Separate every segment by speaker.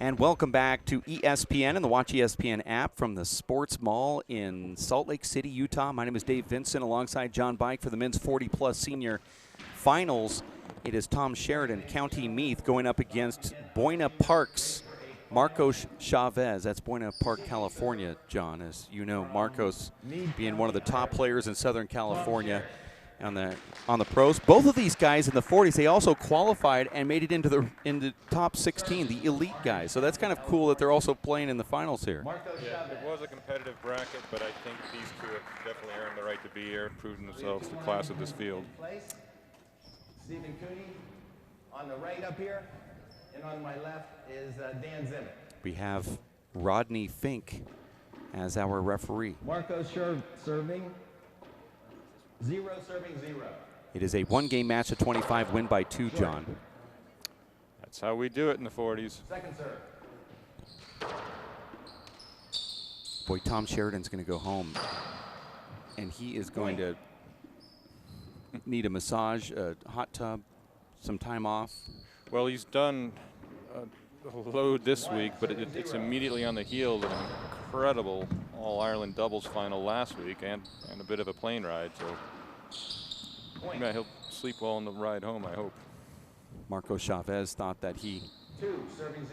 Speaker 1: And welcome back to ESPN and the Watch ESPN app from the Sports Mall in Salt Lake City, Utah. My name is Dave Vincent alongside John Bike for the men's 40-plus senior finals. It is Tom Sheridan, County Meath, going up against Buena Park's Marcos Chavez. That's Buena Park, California, John. As you know, Marcos being one of the top players in Southern California on the pros. Both of these guys in the 40s, they also qualified and made it into the top 16, the elite guys. So that's kind of cool that they're also playing in the finals here.
Speaker 2: Yeah, it was a competitive bracket, but I think these two have definitely earned the right to be here, proven themselves the class of this field.
Speaker 3: Stephen Cooney on the right up here, and on my left is Dan Zimmet.
Speaker 1: We have Rodney Fink as our referee.
Speaker 3: Marcos serving. 0 serving 0.
Speaker 1: It is a one-game match, a 25 win by 2, John.
Speaker 2: That's how we do it in the 40s.
Speaker 3: Second serve.
Speaker 1: Boy, Tom Sheridan's going to go home, and he is going to need a massage, a hot tub, some time off.
Speaker 2: Well, he's done a load this week, but it's immediately on the heels of an incredible All-Ireland doubles final last week and a bit of a plane ride. So yeah, he'll sleep well on the ride home, I hope.
Speaker 1: Marcos Chavez thought that he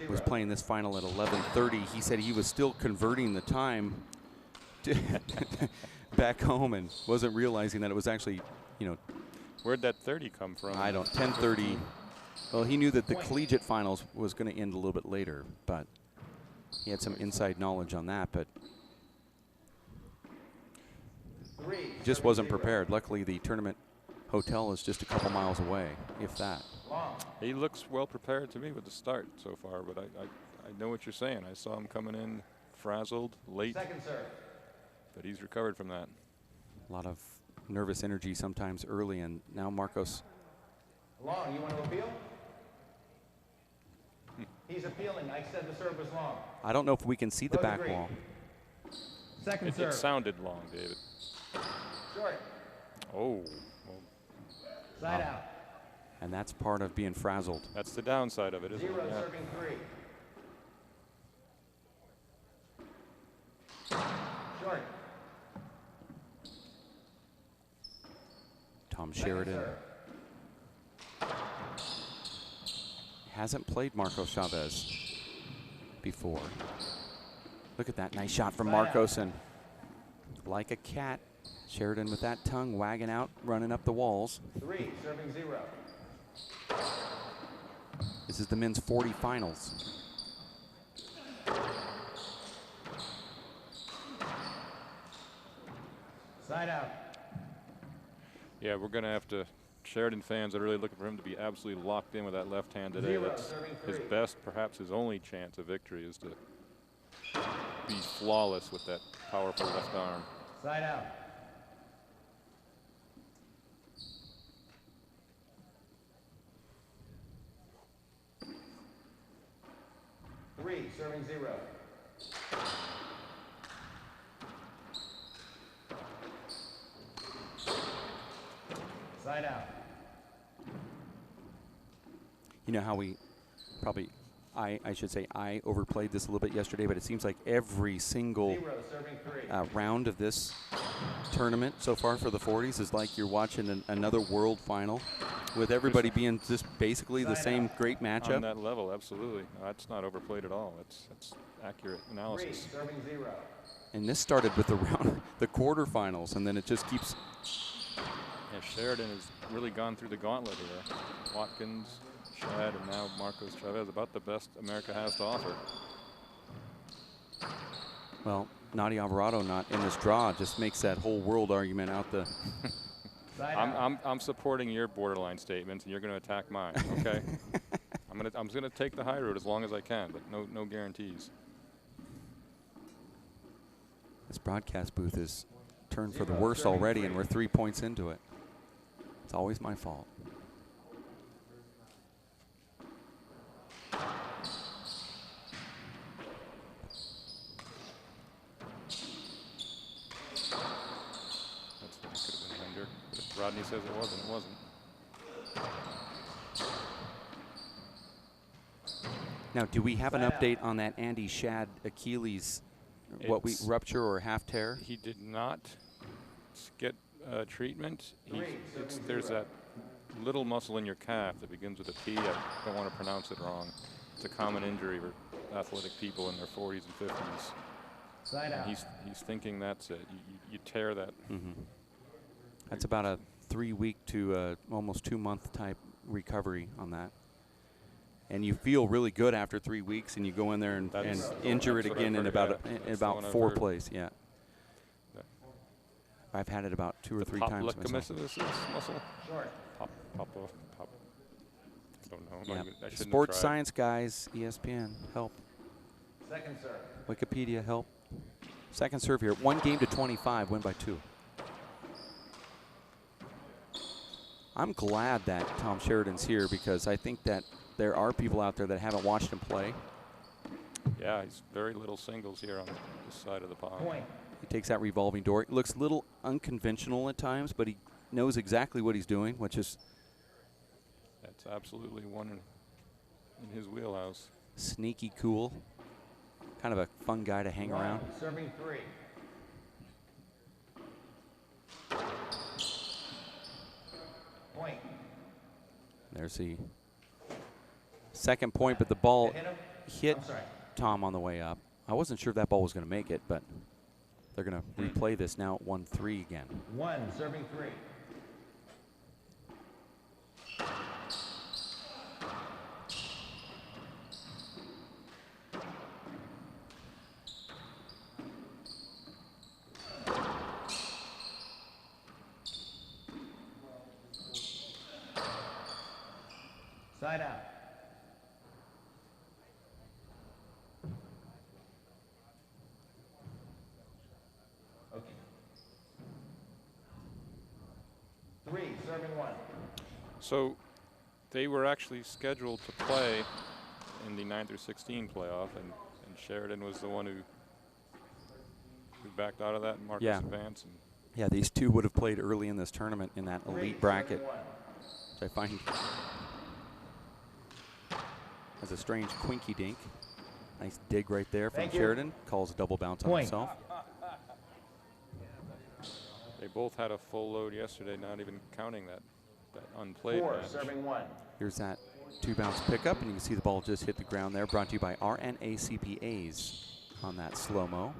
Speaker 1: was playing this final at 11:30. He said he was still converting the time back home and wasn't realizing that it was actually, you know.
Speaker 2: Where'd that 30 come from?
Speaker 1: I don't, 10:30. Well, he knew that the collegiate finals was going to end a little bit later, but he had some inside knowledge on that, but just wasn't prepared. Luckily, the tournament hotel is just a couple miles away, if that.
Speaker 2: He looks well prepared to me with the start so far, but I know what you're saying. I saw him coming in frazzled, late, but he's recovered from that.
Speaker 1: A lot of nervous energy sometimes early, and now Marcos.
Speaker 3: Long, you want to appeal? He's appealing. I said the serve was long.
Speaker 1: I don't know if we can see the back wall.
Speaker 3: Second serve.
Speaker 2: It sounded long, David.
Speaker 3: Short.
Speaker 2: Oh.
Speaker 3: Side out.
Speaker 1: And that's part of being frazzled.
Speaker 2: That's the downside of it, isn't it?
Speaker 3: 0
Speaker 2: Yeah.
Speaker 3: serving 3. Short.
Speaker 1: Tom Sheridan hasn't played Marcos Chavez before. Look at that nice shot from Marcos, and like a cat, Sheridan with that tongue wagging out, running up the walls.
Speaker 3: 3 serving 0.
Speaker 1: This is the men's 40 finals.
Speaker 3: Side out.
Speaker 2: Yeah, we're going to have to. Sheridan fans are really looking for him to be absolutely locked in with that left hand today.
Speaker 3: 0
Speaker 2: That's
Speaker 3: serving
Speaker 2: his
Speaker 3: 3.
Speaker 2: best, perhaps his only chance of victory, is to be flawless with that powerful left arm.
Speaker 3: Side out. Three serving 0. Side out.
Speaker 1: You know how we probably, I should say I overplayed this a little bit yesterday, but it seems like every single
Speaker 3: 0 serving 3.
Speaker 1: round of this tournament so far for the 40s is like you're watching another world final, with everybody being just basically the same great matchup.
Speaker 2: On that level, absolutely. No, that's not overplayed at all. That's accurate analysis.
Speaker 3: 3 serving 0.
Speaker 1: And this started with the quarterfinals, and then it just keeps.
Speaker 2: Yeah, Sheridan has really gone through the gauntlet here. Watkins, Shad, and now Marcos Chavez, about the best America has to offer.
Speaker 1: Well, Nadi Alvarado not in this draw just makes that whole world argument out the.
Speaker 2: I'm supporting your borderline statements, and you're going to attack mine. Okay. I'm gonna take the high road as long as I can, but no guarantees.
Speaker 1: This broadcast booth is turned for the worse already, and we're 3 points into it. It's always my fault.
Speaker 2: Rodney says it wasn't. It wasn't.
Speaker 1: Now, do we have an update on that Andy Shad Achilles, rupture or half tear?
Speaker 2: He did not get treatment. There's that little muscle in your calf that begins with a P. I don't want to pronounce it wrong. It's a common injury for athletic people in their 40s and 50s. And he's thinking that's it. You tear that.
Speaker 1: That's about a 3-week to almost 2-month type recovery on that. And you feel really good after 3 weeks, and you go in there and injure it again in about 4 plays. Yeah. I've had it about 2 or 3 times myself.
Speaker 2: Muscle. Pop. I don't know.
Speaker 1: Yeah.
Speaker 2: I
Speaker 1: Sports science guys, ESPN, help.
Speaker 3: Second serve.
Speaker 1: Wikipedia, help. Second serve here. 1 game to 25, win by 2. I'm glad that Tom Sheridan's here because I think that there are people out there that haven't watched him play.
Speaker 2: Yeah, he's very little singles here on this side of the pond.
Speaker 3: Point.
Speaker 1: He takes that revolving door. It looks a little unconventional at times, but he knows exactly what he's doing, which is...
Speaker 2: That's absolutely one in his wheelhouse.
Speaker 1: Sneaky cool. Kind of a fun guy to hang around.
Speaker 3: Serving 3. Point.
Speaker 1: There's the second point, but the ball hit Tom on the way up. I wasn't sure if that ball was going to make it, but they're going to replay this now at 1-3 again.
Speaker 3: 1, serving 3. Side out. Okay. 3, serving 1.
Speaker 2: So they were actually scheduled to play in the 9 through 16 playoff, and Sheridan was the one who backed out of that and Marcus advanced.
Speaker 1: Yeah, these two would have played early in this tournament in that elite bracket, which I find has a strange quinky dink. Nice dig right there from Sheridan. Calls a double bounce on himself.
Speaker 2: They both had a full load yesterday, not even counting that unplayed match.
Speaker 3: Serving 1.
Speaker 1: Here's that 2-bounce pickup, and you can see the ball just hit the ground there. Brought to you by RNA CPAs on that slow-mo.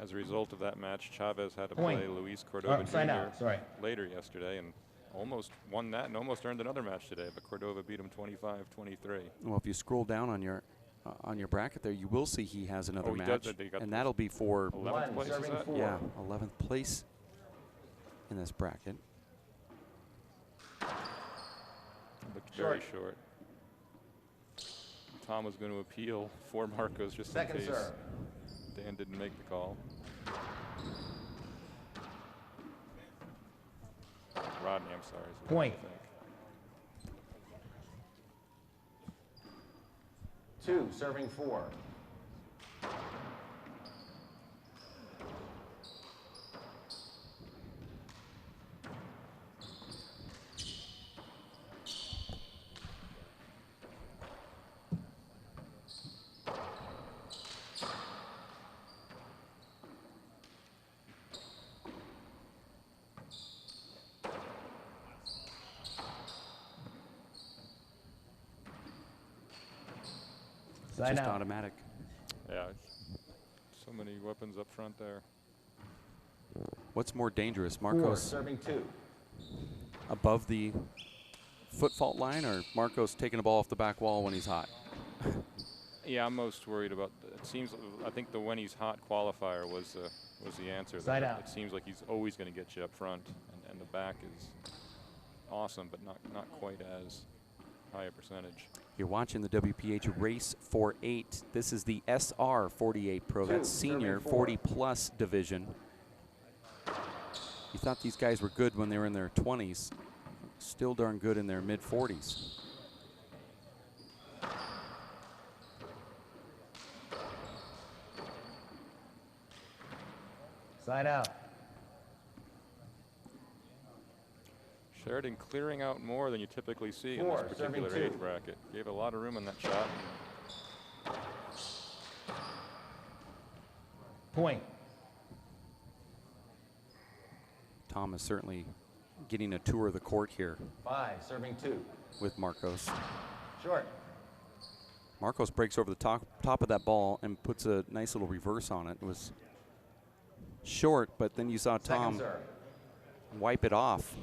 Speaker 2: As a result of that match, Chavez had to play Luis Cordova Jr. later yesterday and almost won that and almost earned another match today, but Cordova beat him 25-23.
Speaker 1: Well, if you scroll down on your bracket there, you will see he has another match, and that'll be for
Speaker 2: 11th place. Is that?
Speaker 1: Yeah, 11th place in this bracket.
Speaker 2: Looked very short. Tom was going to appeal for Marcos just in case Dan didn't make the call. Rodney, I'm sorry.
Speaker 3: Point. 2, serving 4.
Speaker 1: Just automatic.
Speaker 2: Yeah, so many weapons up front there.
Speaker 1: What's more dangerous, Marcos
Speaker 3: serving 2.
Speaker 1: above the foot fault line, or Marcos taking the ball off the back wall when he's hot?
Speaker 2: Yeah, I'm most worried about. It seems. I think the when he's hot qualifier was the answer.
Speaker 3: Side out.
Speaker 2: It seems like he's always going to get you up front, and the back is awesome, but not quite as high a percentage.
Speaker 1: You're watching the WPH Race 4-8. This is the SR 48 Pro. That's senior 40-plus division. You thought these guys were good when they were in their 20s. Still darn good in their mid-40s.
Speaker 3: Side out.
Speaker 2: Sheridan clearing out more than you typically see in
Speaker 3: 4,
Speaker 2: this particular
Speaker 3: serving 2.
Speaker 2: age bracket. Gave a lot of room on that shot.
Speaker 3: Point.
Speaker 1: Tom is certainly getting a tour of the court here
Speaker 3: 5, serving 2.
Speaker 1: with Marcos.
Speaker 3: Short.
Speaker 1: Marcos breaks over the top of that ball and puts a nice little reverse on it. It was short, but then you saw Tom
Speaker 3: Second serve.
Speaker 1: wipe it off.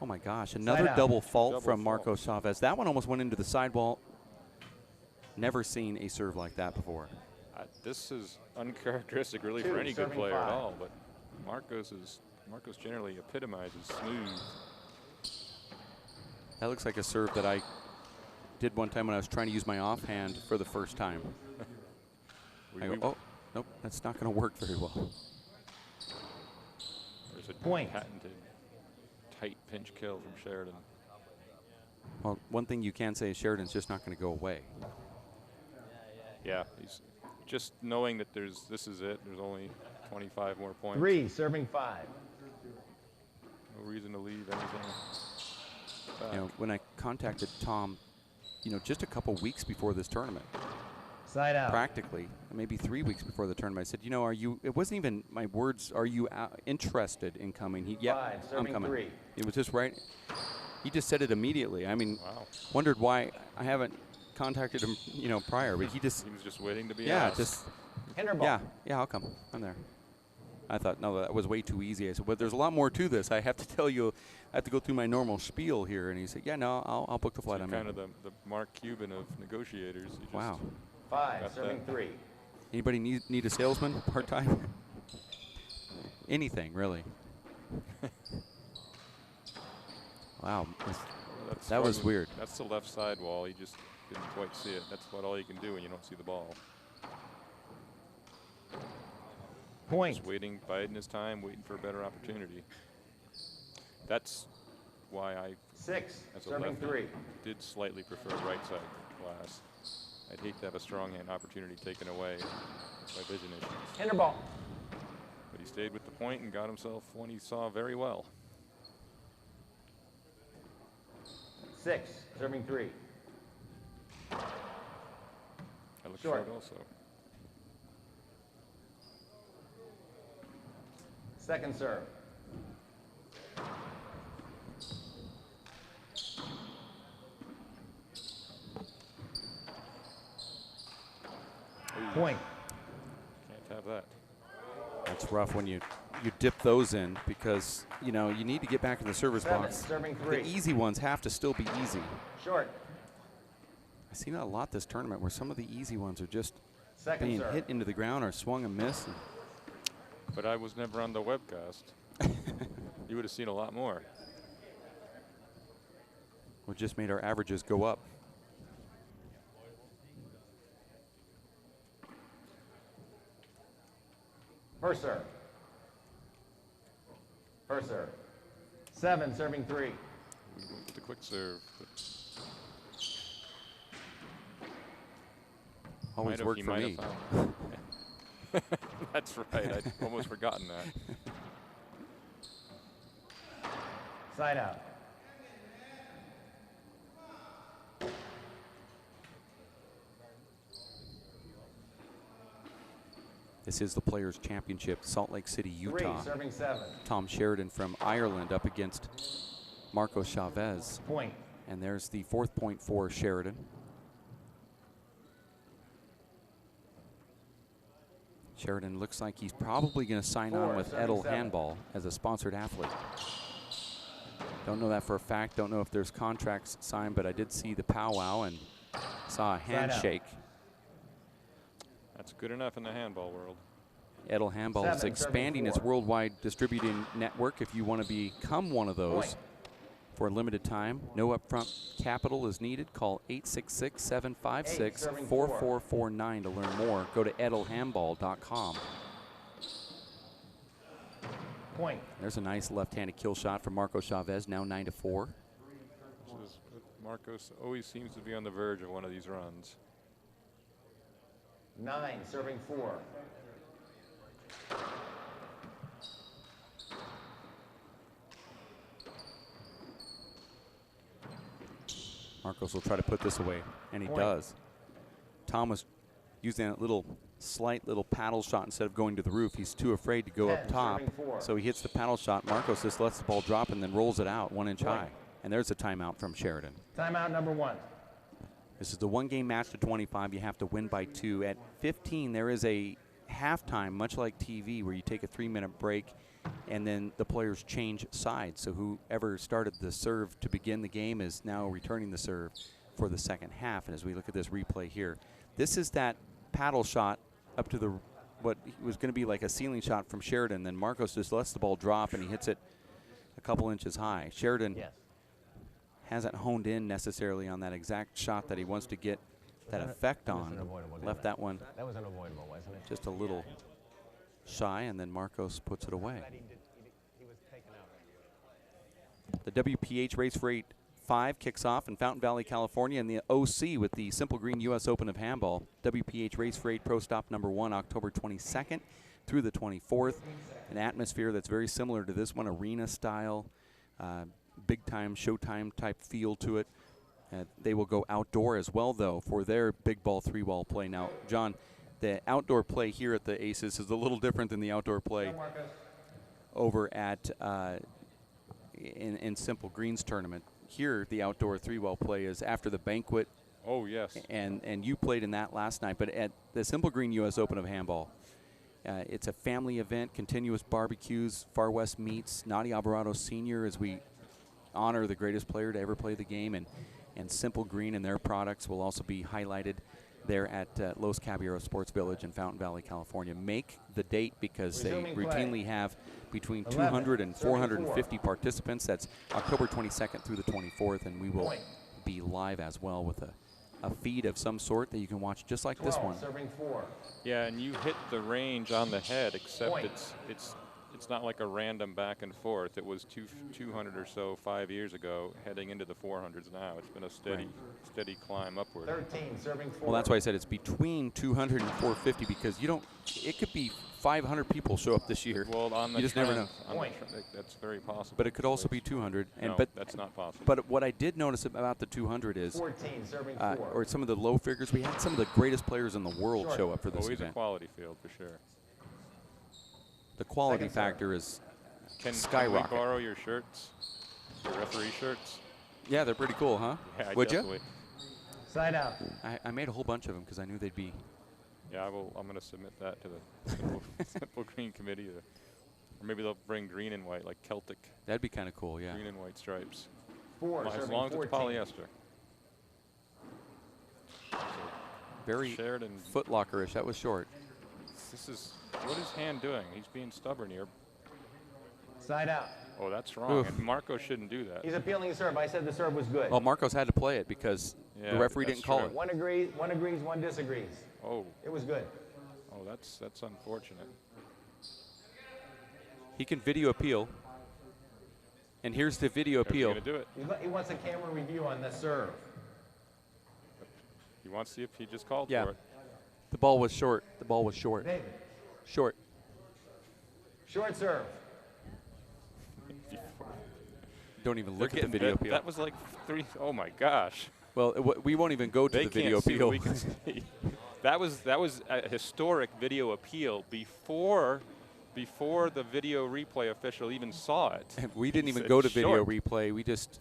Speaker 1: Oh my gosh, another
Speaker 3: out.
Speaker 1: double fault
Speaker 2: Double
Speaker 1: from
Speaker 2: fault.
Speaker 1: Marcos Chavez. That one almost went into the sidewall. Never seen a serve like that before.
Speaker 2: This is uncharacteristic really
Speaker 3: 2,
Speaker 2: for any good
Speaker 3: serving
Speaker 2: player
Speaker 3: 5.
Speaker 2: at all, but Marcos generally epitomizes smooth.
Speaker 1: That looks like a serve that I did one time when I was trying to use my offhand for the first time. I go, oh, nope, that's not going to work very well.
Speaker 2: There's a
Speaker 3: Point.
Speaker 2: patented tight pinch kill from Sheridan.
Speaker 1: Well, one thing you can say is Sheridan's just not going to go away.
Speaker 2: Yeah, he's just knowing that this is it. There's only 25 more points.
Speaker 3: 3, serving 5.
Speaker 2: No reason to leave anything back.
Speaker 1: You know, when I contacted Tom, you know, just a couple weeks before this tournament,
Speaker 3: Side out.
Speaker 1: practically, maybe 3 weeks before the tournament, I said, you know, it wasn't even my words, are you interested in coming? Yeah,
Speaker 3: 5,
Speaker 1: I'm
Speaker 3: serving
Speaker 1: coming.
Speaker 3: 3.
Speaker 1: It was just right. He just said it immediately. I mean,
Speaker 2: Wow.
Speaker 1: wondered why I haven't contacted him, you know, prior, but he just,
Speaker 2: He was just waiting to be
Speaker 1: yeah,
Speaker 2: asked.
Speaker 1: just,
Speaker 3: Hinder ball.
Speaker 1: yeah, I'll come. I'm there. I thought, no, that was way too easy. I said, but there's a lot more to this. I have to tell you, I have to go through my normal spiel here. And he said, yeah, no, I'll book the flight.
Speaker 2: So
Speaker 1: I'm
Speaker 2: kind
Speaker 1: in.
Speaker 2: of the Mark Cuban of negotiators. He just
Speaker 1: Wow.
Speaker 3: 5,
Speaker 2: Got
Speaker 3: serving
Speaker 2: that.
Speaker 3: 3.
Speaker 1: Anybody need a salesman part-time? Anything, really. Wow.
Speaker 2: That's
Speaker 1: That was
Speaker 2: struggling.
Speaker 1: weird.
Speaker 2: That's the left side wall. He just didn't quite see it. That's about all you can do when you don't see the ball.
Speaker 3: Point.
Speaker 2: Just waiting, biding his time, waiting for a better opportunity. That's why I,
Speaker 3: 6,
Speaker 2: as a
Speaker 3: serving
Speaker 2: lefty,
Speaker 3: 3.
Speaker 2: did slightly prefer right side glass. I'd hate to have a strong hand opportunity taken away by vision issues.
Speaker 3: Hinder ball.
Speaker 2: But he stayed with the point and got himself one he saw very well.
Speaker 3: 6, serving 3.
Speaker 2: I look
Speaker 3: Short.
Speaker 2: short also.
Speaker 3: Second serve. Point.
Speaker 2: Can't have that.
Speaker 1: That's rough when you dip those in because, you know, you need to get back in the server's
Speaker 3: 7,
Speaker 1: box.
Speaker 3: serving
Speaker 1: The
Speaker 3: 3.
Speaker 1: easy ones have to still be easy.
Speaker 3: Short.
Speaker 1: I've seen that a lot this tournament where some of the easy ones are just
Speaker 3: Second
Speaker 1: being
Speaker 3: serve.
Speaker 1: hit into the ground or swung and missed.
Speaker 2: But I was never on the webcast. You would have seen a lot more.
Speaker 1: We just made our averages go up.
Speaker 3: First serve. First serve. 7, serving 3.
Speaker 2: We went with the quick serve.
Speaker 1: Always worked for me.
Speaker 2: That's right. I'd almost forgotten that.
Speaker 3: Side out.
Speaker 1: This is the Players' Championship, Salt Lake City,
Speaker 3: 3,
Speaker 1: Utah.
Speaker 3: serving 7.
Speaker 1: Tom Sheridan from Ireland up against Marcos Chavez.
Speaker 3: Point.
Speaker 1: And there's the fourth point for Sheridan. Sheridan looks like he's probably going to sign
Speaker 3: 4,
Speaker 1: on with
Speaker 3: serving
Speaker 1: Edel
Speaker 3: 7.
Speaker 1: Handball as a sponsored athlete. Don't know that for a fact. Don't know if there's contracts signed, but I did see the powwow and saw a
Speaker 3: out.
Speaker 1: handshake.
Speaker 2: That's good enough in the handball world.
Speaker 1: Edel Handball
Speaker 3: 7,
Speaker 1: is
Speaker 3: serving
Speaker 1: expanding its
Speaker 3: 4.
Speaker 1: worldwide distributing network. If you want to become one of those
Speaker 3: Point.
Speaker 1: for a limited time, no upfront capital is needed. Call 866-756-4449 to learn more. Go to edelhandball.com.
Speaker 3: Point.
Speaker 1: There's a nice left-handed kill shot from Marcos Chavez, now 9-4.
Speaker 2: Marcos always seems to be on the verge of one of these runs.
Speaker 3: 9, serving 4.
Speaker 1: Marcos will try to put this away, and he does. Tom was using that slight little paddle shot instead of going to the roof. He's too afraid to go up top, so he hits the paddle shot. Marcos just lets the ball drop and then rolls it out 1 inch high. And there's a timeout from Sheridan.
Speaker 3: Timeout number 1.
Speaker 1: This is the 1-game match to 25. You have to win by 2. At 15, there is a halftime, much like TV, where you take a 3-minute break and then the players change sides. So whoever started the serve to begin the game is now returning the serve for the second half. And as we look at this replay here, this is that paddle shot up to what was going to be like a ceiling shot from Sheridan. Then Marcos just lets the ball drop and he hits it a couple inches high. Sheridan hasn't honed in necessarily on that exact shot that he wants to get that effect on. Left that one
Speaker 3: That was unavoidable, wasn't it?
Speaker 1: just a little shy, and then Marcos puts it away. The WPH race for 8-5 kicks off in Fountain Valley, California, in the OC with the Simple Green U.S. Open of Handball. WPH race for 8 Pro Stop number 1, October 22nd through the 24th. An atmosphere that's very similar to this one, arena style, big time, showtime type feel to it. They will go outdoor as well, though, for their big ball 3-wall play. Now, John, the outdoor play here at the Aces is a little different than the outdoor play over at in Simple Green's tournament. Here, the outdoor 3-wall play is after the banquet.
Speaker 2: Oh, yes.
Speaker 1: And you played in that last night. But at the Simple Green U.S. Open of Handball, it's a family event, continuous barbecues, Far West meets, Nadi Alvarado Sr. as we honor the greatest player to ever play the game. And Simple Green and their products will also be highlighted there at Los Caballeros Sports Village in Fountain Valley, California. Make the date because they routinely have between 200 and 450 participants. That's October 22nd through the 24th, and we will be live as well with a feed of some sort that you can watch just like this one.
Speaker 2: Yeah, and you hit the range on the head, except it's not like a random back and forth. It was 200 or so 5 years ago, heading into the 400s now. It's been a steady climb upward.
Speaker 3: 13, serving 4.
Speaker 1: Well, that's why I said it's between 200 and 450 because it could be 500 people show up this year.
Speaker 2: Well, on the
Speaker 1: you just never know.
Speaker 2: That's very possible.
Speaker 1: But it could also be 200.
Speaker 2: No, that's not possible.
Speaker 1: But what I did notice about the 200 is,
Speaker 3: 14, serving 4.
Speaker 1: or some of the low figures, we had some of the greatest players in the world show up for this
Speaker 2: Always
Speaker 1: event.
Speaker 2: a quality field for sure.
Speaker 1: The quality factor is
Speaker 2: Can
Speaker 1: skyrocket.
Speaker 2: we borrow your shirts? Your referee shirts?
Speaker 1: Yeah, they're pretty cool, huh?
Speaker 2: Yeah,
Speaker 1: Would
Speaker 2: definitely.
Speaker 3: Side out.
Speaker 1: I made a whole bunch of them because I knew they'd be.
Speaker 2: Yeah, I'm going to submit that to the Simple Green Committee. Or maybe they'll bring green and white, like Celtic.
Speaker 1: That'd be kind of cool, yeah.
Speaker 2: Green and white stripes.
Speaker 3: 4,
Speaker 2: As
Speaker 3: serving
Speaker 2: long as it's
Speaker 3: 14.
Speaker 2: polyester.
Speaker 1: Very
Speaker 2: Sheridan.
Speaker 1: footlockerish. That was short.
Speaker 2: What is Hand doing? He's being stubborn here.
Speaker 3: Side out.
Speaker 2: Oh, that's wrong.
Speaker 1: Oof.
Speaker 2: And Marco shouldn't do that.
Speaker 3: He's appealing the serve. I said the serve was good.
Speaker 1: Well, Marcos had to play it because the referee
Speaker 2: that's
Speaker 1: didn't call
Speaker 2: true.
Speaker 1: it.
Speaker 3: One agrees, one disagrees.
Speaker 2: Oh.
Speaker 3: It was good.
Speaker 2: Oh, that's unfortunate.
Speaker 1: He can video appeal. And here's the video appeal.
Speaker 2: He's going to do it.
Speaker 3: He wants a camera review on the serve.
Speaker 2: He wants to see if he just called
Speaker 1: Yeah.
Speaker 2: for it.
Speaker 1: The ball was short. The ball was short.
Speaker 3: David.
Speaker 1: Short.
Speaker 3: Short serve.
Speaker 1: Don't even
Speaker 2: They're
Speaker 1: look at the
Speaker 2: getting
Speaker 1: video
Speaker 2: that,
Speaker 1: appeal.
Speaker 2: That was like 3. Oh my gosh.
Speaker 1: Well, we won't even go to
Speaker 2: They
Speaker 1: the video
Speaker 2: can't see
Speaker 1: appeal.
Speaker 2: what we can see. That was a historic video appeal before the video replay official even saw it.
Speaker 1: We didn't
Speaker 2: He
Speaker 1: even
Speaker 2: said
Speaker 1: go to video
Speaker 2: short.
Speaker 1: replay. We just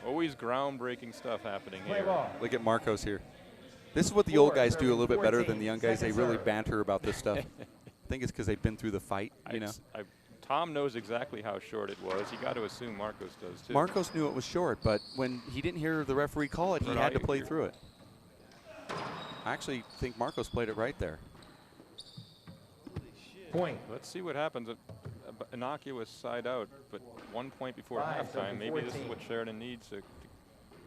Speaker 2: Always groundbreaking stuff happening
Speaker 3: Play
Speaker 2: here.
Speaker 3: ball.
Speaker 1: look at Marcos here. This is what the old guys do a little bit better than
Speaker 3: 14,
Speaker 1: the young guys. They
Speaker 3: second
Speaker 1: really
Speaker 3: serve.
Speaker 1: banter about this stuff. I think it's because they've been through the fight, you know.
Speaker 2: Tom knows exactly how short it was. You got to assume Marcos does too.
Speaker 1: Marcos knew it was short, but when he didn't hear the referee call it, he had to play through it. I actually think Marcos played it right there.
Speaker 3: Point.
Speaker 2: Let's see what happens. Innocuous side out, but 1 point before
Speaker 3: 5,
Speaker 2: halftime. Maybe this is
Speaker 3: 14.
Speaker 2: what Sheridan needs to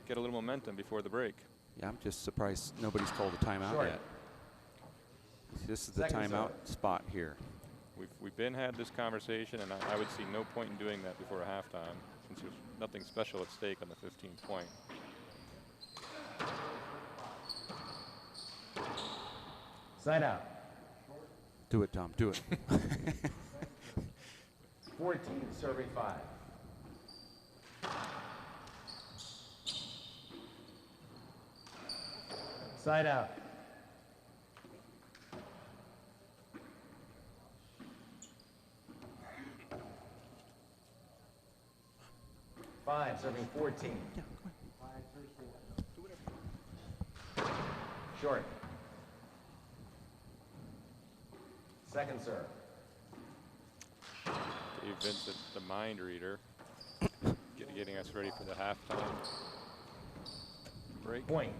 Speaker 2: get a little momentum before the break.
Speaker 1: Yeah, I'm just surprised nobody's called a timeout
Speaker 3: Short.
Speaker 1: yet. This is the
Speaker 3: Second
Speaker 1: timeout
Speaker 3: serve.
Speaker 1: spot here.
Speaker 2: We've been had this conversation, and I would see no point in doing that before halftime, since there's nothing special at stake on the 15th point.
Speaker 3: Side out.
Speaker 1: Do it, Tom. Do it.
Speaker 3: 14, serving 5. Side out. 5, serving 14. Short. Second serve.
Speaker 2: Dave Vincent, the mind reader, getting us ready for the halftime break.
Speaker 3: Point.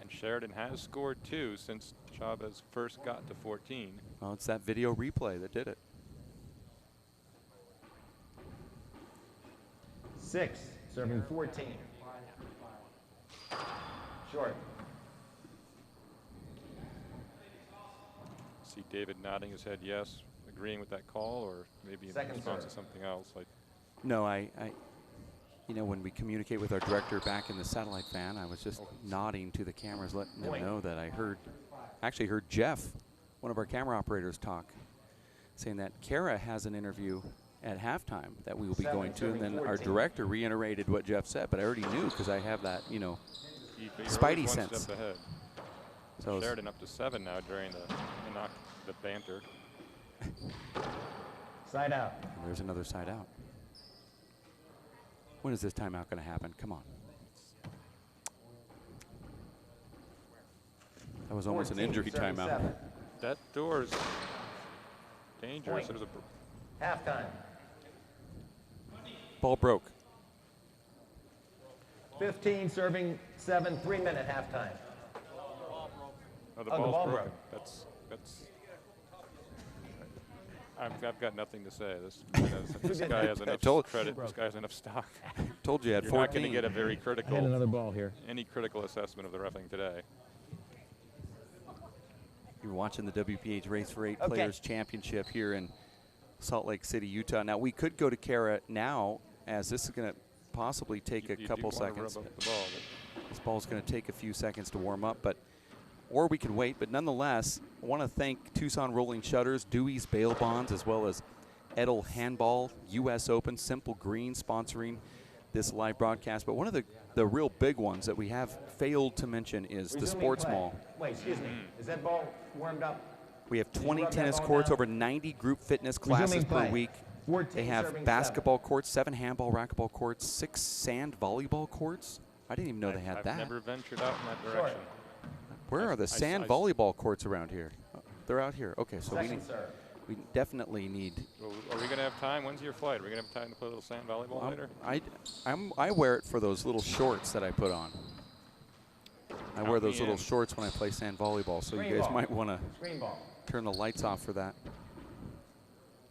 Speaker 2: And Sheridan has scored 2 since Chavez first got to 14.
Speaker 1: Well, it's that video replay that did it.
Speaker 3: 6, serving 14. Short.
Speaker 2: See David nodding his head yes, agreeing with that call, or maybe in
Speaker 3: Second
Speaker 2: response
Speaker 3: serve.
Speaker 2: to something else. Like,
Speaker 1: No, you know, when we communicate with our director back in the satellite van, I was just nodding to the cameras, letting them know that I actually heard Jeff, one of our camera operators, talk, saying that Kara has an interview at halftime that we will be
Speaker 3: 7,
Speaker 1: going to, and then
Speaker 3: serving
Speaker 1: our
Speaker 3: 14.
Speaker 1: director reiterated what Jeff said, but I already knew because I have that, you know,
Speaker 2: you're
Speaker 1: Spidey
Speaker 2: always one
Speaker 1: sense.
Speaker 2: step ahead.
Speaker 1: So
Speaker 2: Sheridan up to 7 now during the banter.
Speaker 3: Side out.
Speaker 1: there's another side out. When is this timeout going to happen? Come on. That was almost an
Speaker 3: 14,
Speaker 1: injury
Speaker 3: serving
Speaker 1: timeout.
Speaker 3: 7.
Speaker 2: That door's dangerous.
Speaker 3: Point.
Speaker 2: There's a
Speaker 3: Halftime.
Speaker 1: Ball broke.
Speaker 3: 15, serving 7, 3-minute halftime.
Speaker 2: Oh, the
Speaker 3: Oh, the
Speaker 2: ball's
Speaker 3: ball
Speaker 2: broken.
Speaker 3: broke.
Speaker 2: That's. I've got nothing to say. This guy has enough credit. This guy has enough stock.
Speaker 1: Told you at
Speaker 2: You're
Speaker 1: 14.
Speaker 2: not going to get a very critical,
Speaker 3: another ball here.
Speaker 2: any critical assessment of the reffing today.
Speaker 1: You're watching the WPH Race for 8 Players Championship here in Salt Lake City, Utah. Now, we could go to Kara now, as this is going to possibly take a couple seconds.
Speaker 2: Rub up the ball,
Speaker 1: This ball's going to take a few seconds to warm up, or we can wait. But nonetheless, I want to thank Tucson Rolling Shutters, Dewey's Bail Bonds, as well as Edel Handball, U.S. Open, Simple Green sponsoring this live broadcast. But one of the real big ones that we have failed to mention is the Sports Mall.
Speaker 3: Wait, excuse me. Is that ball warmed up?
Speaker 1: We have
Speaker 3: you
Speaker 1: 20
Speaker 3: rub that
Speaker 1: tennis
Speaker 3: ball
Speaker 1: courts,
Speaker 3: down?
Speaker 1: over 90 group fitness classes
Speaker 3: Resuming
Speaker 1: per
Speaker 3: play.
Speaker 1: week.
Speaker 3: 14,
Speaker 1: They have
Speaker 3: serving
Speaker 1: basketball courts, 7 handball, racquetball courts, 6 sand volleyball courts. I didn't even know they had
Speaker 2: I've
Speaker 1: that.
Speaker 2: never ventured out in that direction.
Speaker 1: Where are the sand volleyball courts around here? Oh, they're out here. Okay, so we definitely need.
Speaker 2: Well, are we going to have time? When's your flight? Are we going to have time to play a little sand volleyball later?
Speaker 1: I wear it for those little shorts that I put on. I wear those little
Speaker 2: in.
Speaker 1: shorts when I play sand volleyball, so you guys might want to turn the lights off for that.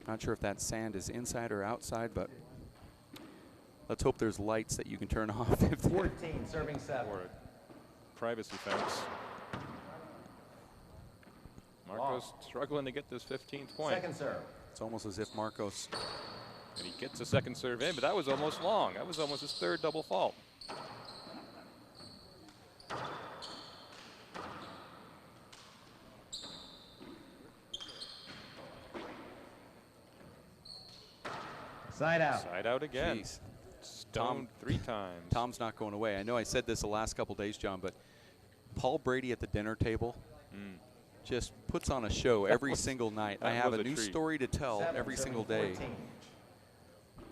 Speaker 1: Not sure if that sand is inside or outside, but let's hope there's lights that you can turn off.
Speaker 3: 14, serving 7.
Speaker 2: Or a privacy fence. Marcos struggling to get this 15th point.
Speaker 3: Second serve.
Speaker 1: It's almost as if Marcos.
Speaker 2: And he gets a second serve in, but that was almost long. That was almost his 3rd double fault.
Speaker 3: Side out.
Speaker 2: Side out again.
Speaker 1: Jeez.
Speaker 2: Stoned 3 times.
Speaker 1: Tom's not going away. I know I said this the last couple days, John, but Paul Brady at the dinner table just puts on a show every single night. I have a new story to tell
Speaker 3: 7,
Speaker 1: every
Speaker 3: serving
Speaker 1: single day.
Speaker 3: 14.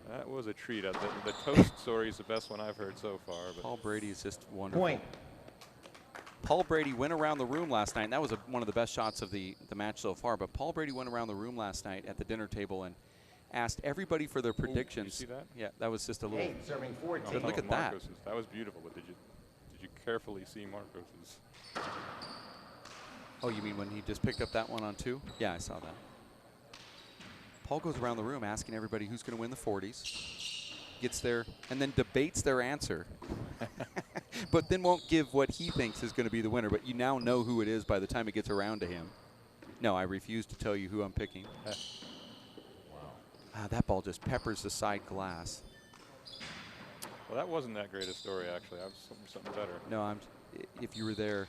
Speaker 2: That was a treat. The toast story is the best one I've heard so far. But
Speaker 1: Paul Brady is just wonderful.
Speaker 3: Point.
Speaker 1: Paul Brady went around the room last night, and that was one of the best shots of the match so far, but Paul Brady went around the room last night at the dinner table and asked everybody for their predictions.
Speaker 2: Did you see that?
Speaker 1: Yeah, that was just a little.
Speaker 3: 8, serving
Speaker 2: No,
Speaker 3: 14.
Speaker 1: Good look at that.
Speaker 2: Marcos's. That was beautiful, but did you carefully see Marcos's?
Speaker 1: Oh, you mean when he just picked up that one on 2? Yeah, I saw that. Paul goes around the room asking everybody who's going to win the 40s, gets there, and then debates their answer, but then won't give what he thinks is going to be the winner. But you now know who it is by the time it gets around to him. No, I refuse to tell you who I'm picking. That ball just peppers the side glass.
Speaker 2: Well, that wasn't that great a story, actually. I was something better.
Speaker 1: No, if you were there,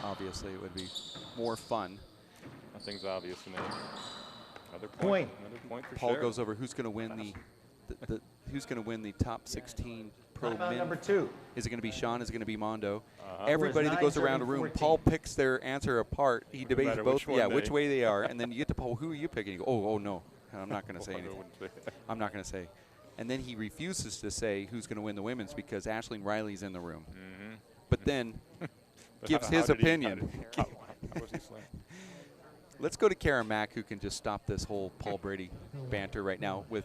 Speaker 1: obviously it would be more fun.
Speaker 2: Nothing's obvious to me. Another
Speaker 3: Point.
Speaker 2: Another point for
Speaker 1: Paul
Speaker 2: Sheridan.
Speaker 1: goes over who's going to win who's going to win the top 16 pro
Speaker 3: Timeout
Speaker 1: men.
Speaker 3: number 2.
Speaker 1: Is it going to be Sean? Is it going to be Mondo?
Speaker 2: Uh-huh.
Speaker 1: Everybody that goes around a
Speaker 3: 9,
Speaker 1: room,
Speaker 3: 14.
Speaker 1: Paul picks their answer apart. He debates
Speaker 2: matter
Speaker 1: both,
Speaker 2: which one
Speaker 1: which
Speaker 2: they-
Speaker 1: way they are, and then you get to Paul. Who are you picking? You go, oh no, I'm not going to say
Speaker 2: I
Speaker 1: anything.
Speaker 2: wouldn't say that.
Speaker 1: I'm not going to say. And then he refuses to say who's going to win the women's because Aisling Riley's in the room.
Speaker 2: Mhm.
Speaker 1: But then
Speaker 2: But
Speaker 1: gives
Speaker 2: how
Speaker 1: his
Speaker 2: did he-
Speaker 1: opinion.
Speaker 2: how was he slammed?
Speaker 1: Let's go to Kara Mack, who can just stop this whole Paul Brady banter right now with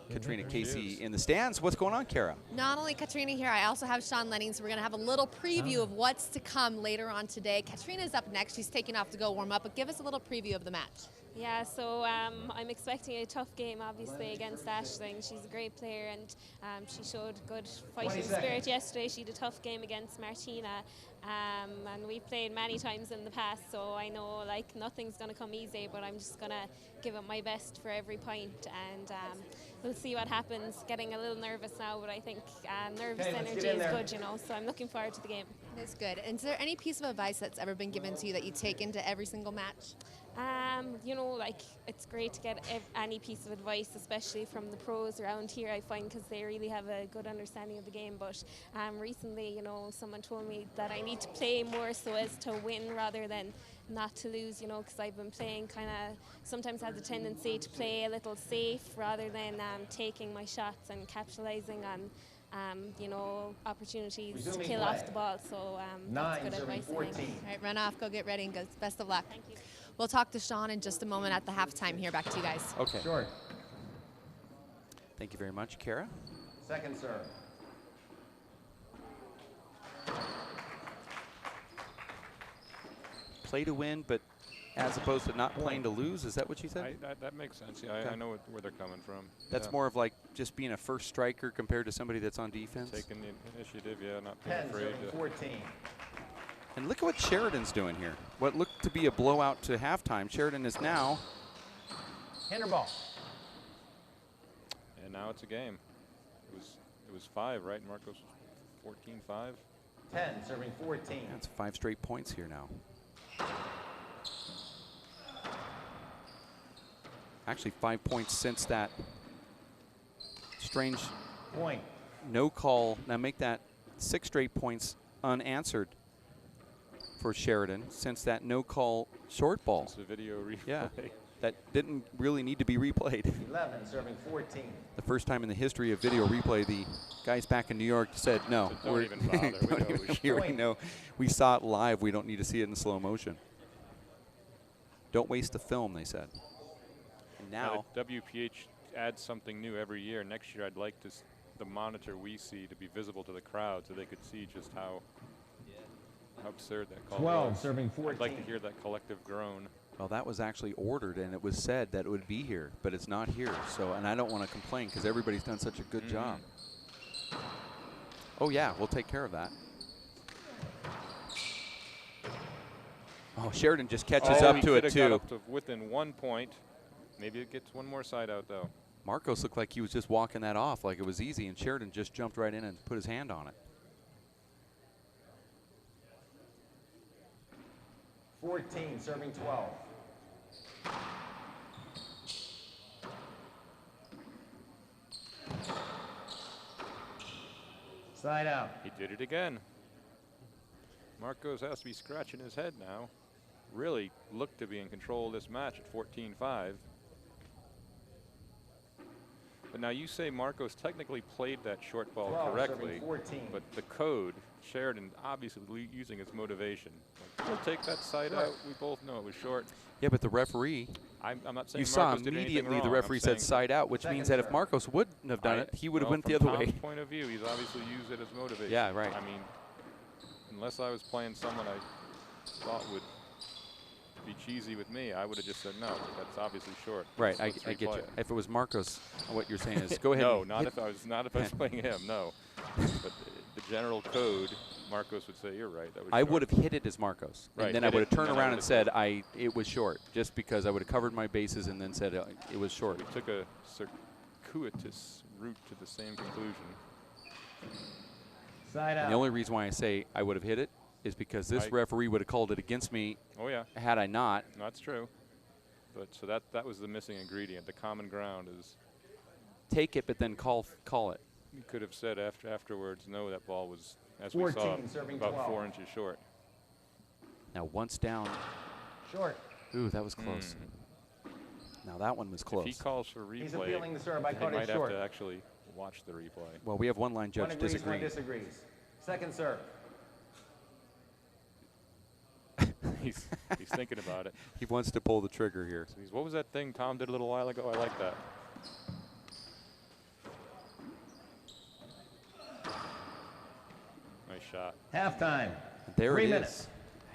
Speaker 1: Katrina Casey
Speaker 2: is.
Speaker 1: in the stands. What's going on, Kara?
Speaker 4: Not only Katrina here, I also have Sean Lenning, so we're going to have a little preview of what's to come later on today. Katrina's up next. She's taking off to go warm up, but give us a little preview of the match.
Speaker 5: Yeah, so I'm expecting a tough game, obviously, against Aisling. She's a great player, and she showed good fighting spirit yesterday. She had a tough game against Martina, and we've played many times in the past, so I know like nothing's going to come easy, but I'm just going to give it my best for every point, and we'll see what happens. Getting a little nervous now, but I think nervous energy is good, you know, so I'm looking forward to the game.
Speaker 4: It's good. And is there any piece of advice that's ever been given to you that you take into every single match?
Speaker 5: You know, like it's great to get any piece of advice, especially from the pros around here, I find, because they really have a good understanding of the game. But recently, you know, someone told me that I need to play more so as to win rather than not to lose, you know, because I've been playing kind of sometimes has a tendency to play a little safe rather than taking my shots and capitalizing on you know, opportunities to kill off the ball. So that's good advice, I think.
Speaker 4: All right, run off, go get ready, and go. Best of luck.
Speaker 5: Thank you.
Speaker 4: We'll talk to Sean in just a moment at the halftime here. Back to you guys.
Speaker 1: Okay.
Speaker 3: Short.
Speaker 1: Thank you very much, Kara.
Speaker 3: Second serve.
Speaker 1: Play to win, but as opposed to not playing to lose. Is that what you said?
Speaker 2: That makes sense. Yeah,
Speaker 1: Okay.
Speaker 2: I know where they're coming from.
Speaker 1: That's
Speaker 2: Yeah.
Speaker 1: more of like just being a first striker compared to somebody that's on defense.
Speaker 2: Taking the initiative, yeah, not being
Speaker 3: 10,
Speaker 2: afraid
Speaker 3: serving
Speaker 2: to.
Speaker 3: 14.
Speaker 1: And look at what Sheridan's doing here. What looked to be a blowout to halftime, Sheridan is now.
Speaker 3: Hinder ball.
Speaker 2: And now it's a game. It was 5, right? Marcos 14-5.
Speaker 3: 10, serving 14.
Speaker 1: That's 5 straight points here now. Actually, 5 points since that strange
Speaker 3: Point.
Speaker 1: no call. Now make that 6 straight points unanswered for Sheridan since that no call short ball.
Speaker 2: It's a video replay.
Speaker 1: Yeah, that didn't really need to be replayed.
Speaker 3: 11, serving 14.
Speaker 1: The first time in the history of video replay, the guys back in New York said, no,
Speaker 2: So don't even bother. We
Speaker 1: don't
Speaker 2: know
Speaker 1: even
Speaker 2: it was
Speaker 1: here, we
Speaker 3: point.
Speaker 1: know. We saw it live. We don't need to see it in slow motion. Don't waste the film, they said. And now,
Speaker 2: WPH adds something new every year. Next year, I'd like to the monitor we see to be visible to the crowd, so they could see just how absurd that call
Speaker 3: 12,
Speaker 2: was.
Speaker 3: serving 14.
Speaker 2: I'd like to hear that collective groan.
Speaker 1: well, that was actually ordered, and it was said that it would be here, but it's not here. So, and I don't want to complain because everybody's done such a good job. Oh yeah, we'll take care of that. Oh, Sheridan just catches up
Speaker 2: he
Speaker 1: to it
Speaker 2: coulda got
Speaker 1: too.
Speaker 2: up to within 1 point. Maybe it gets one more side out though.
Speaker 1: Marcos looked like he was just walking that off like it was easy, and Sheridan just jumped right in and put his hand on it.
Speaker 3: 14, serving 12. Side out.
Speaker 2: He did it again. Marcos has to be scratching his head now. Really looked to be in control of this match at 14-5. But now you say Marcos technically played that short ball
Speaker 3: 12,
Speaker 2: correctly,
Speaker 3: serving 14.
Speaker 2: but the code, Sheridan obviously using his motivation. Like, he'll take that side out. We both know it was short.
Speaker 1: Yeah, but the referee,
Speaker 2: I'm not saying
Speaker 1: you saw
Speaker 2: Marcos did anything
Speaker 1: immediately
Speaker 2: wrong.
Speaker 1: the
Speaker 2: I'm
Speaker 1: referee said
Speaker 2: saying
Speaker 1: side out, which
Speaker 3: Second
Speaker 1: means that if
Speaker 3: serve.
Speaker 1: Marcos wouldn't have done it, he would have
Speaker 2: well,
Speaker 1: went the
Speaker 2: from
Speaker 1: other way.
Speaker 2: Tom's point of view, he's obviously used it as motivation.
Speaker 1: Yeah, right.
Speaker 2: I mean, unless I was playing someone I thought would be cheesy with me, I would have just said no. That's obviously short.
Speaker 1: Right,
Speaker 2: Let's
Speaker 1: I get
Speaker 2: replay
Speaker 1: you.
Speaker 2: it.
Speaker 1: If it was Marcos, what you're saying is go ahead.
Speaker 2: No,
Speaker 1: and
Speaker 2: not
Speaker 1: hit-
Speaker 2: if I was playing him. No, but the general code, Marcos would say you're right. That was
Speaker 1: I
Speaker 2: short."
Speaker 1: would have hit it as Marcos,
Speaker 2: Right,
Speaker 1: and then I
Speaker 2: hit
Speaker 1: would
Speaker 2: it,
Speaker 1: have turned
Speaker 2: and then I
Speaker 1: around and
Speaker 2: would've
Speaker 1: said
Speaker 2: said-
Speaker 1: it was short, just because I would have covered my bases and then said it was short.
Speaker 2: We took a circuitous route to the same conclusion.
Speaker 3: Side
Speaker 1: And
Speaker 3: out.
Speaker 1: the only reason why I say I would have hit it is because this referee would have called it against me
Speaker 2: Oh yeah,
Speaker 1: had I not.
Speaker 2: that's true. But so that was the missing ingredient. The common ground is
Speaker 1: Take it, but then call it.
Speaker 2: You could have said afterwards, no, that ball was, as we saw,
Speaker 3: 14, serving
Speaker 2: about
Speaker 3: 12.
Speaker 2: 4 inches short.
Speaker 1: Now once down.
Speaker 3: Short.
Speaker 1: Ooh, that was close. Now that one was close.
Speaker 2: If he calls for
Speaker 3: He's
Speaker 2: replay,
Speaker 3: appealing the serve. I
Speaker 2: he
Speaker 3: caught it
Speaker 2: might have
Speaker 3: short.
Speaker 2: to actually watch the replay.
Speaker 1: Well, we have one line
Speaker 3: One
Speaker 1: judge
Speaker 3: agrees,
Speaker 1: disagreeing.
Speaker 3: one disagrees. Second serve.
Speaker 2: he's thinking about it.
Speaker 1: He wants to pull the trigger here.
Speaker 2: So what was that thing Tom did a little while ago? I like that. Nice shot.
Speaker 3: Halftime.
Speaker 1: There
Speaker 3: 3
Speaker 1: it
Speaker 3: minutes.
Speaker 1: is.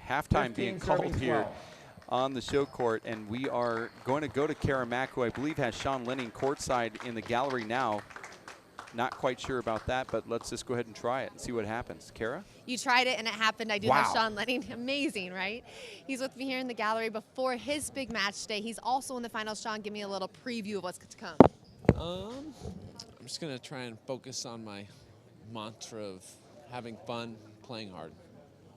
Speaker 1: Halftime
Speaker 3: 15
Speaker 1: being
Speaker 3: serving
Speaker 1: called here
Speaker 3: 12.
Speaker 1: on the show court, and we are going to go to Kara Mack, who I believe has Sean Lenning courtside in the gallery now. Not quite sure about that, but let's just go ahead and try it and see what happens. Kara?
Speaker 4: You tried it and it happened. I do
Speaker 1: Wow.
Speaker 4: have Sean Lenning. Amazing, right? He's with me here in the gallery before his big match today. He's also in the finals. Sean, give me a little preview of what's to come.
Speaker 6: I'm just going to try and focus on my mantra of having fun, playing hard.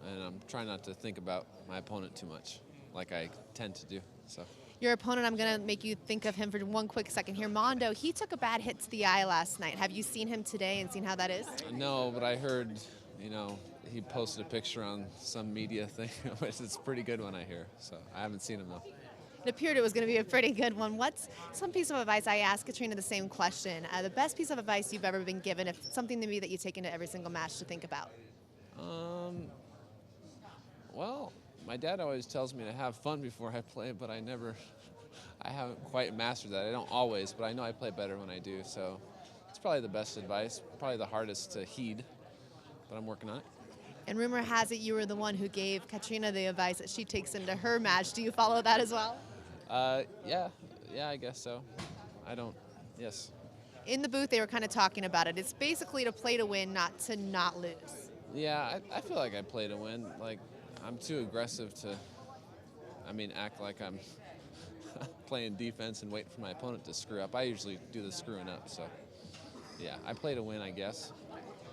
Speaker 6: And I'm trying not to think about my opponent too much, like I tend to do. So.
Speaker 4: Your opponent, I'm going to make you think of him for one quick second here. Mondo, he took a bad hit to the eye last night. Have you seen him today and seen how that is?
Speaker 6: No, but I heard, you know, he posted a picture on some media thing, which is a pretty good one, I hear. So I haven't seen him, though.
Speaker 4: It appeared it was going to be a pretty good one. What's some piece of advice? I asked Katrina the same question. The best piece of advice you've ever been given, if something to me that you take into every single match to think about?
Speaker 6: Well, my dad always tells me to have fun before I play, but I haven't quite mastered that. I don't always, but I know I play better when I do. So it's probably the best advice, probably the hardest to heed, but I'm working on it.
Speaker 4: And rumor has it you were the one who gave Katrina the advice that she takes into her match. Do you follow that as well?
Speaker 6: Yeah, I guess so. Yes.
Speaker 4: In the booth, they were kind of talking about it. It's basically to play to win, not to not lose.
Speaker 6: Yeah, I feel like I play to win. Like, I'm too aggressive to, act like I'm playing defense and waiting for my opponent to screw up. I usually do the screwing up, so yeah, I play to win, I guess.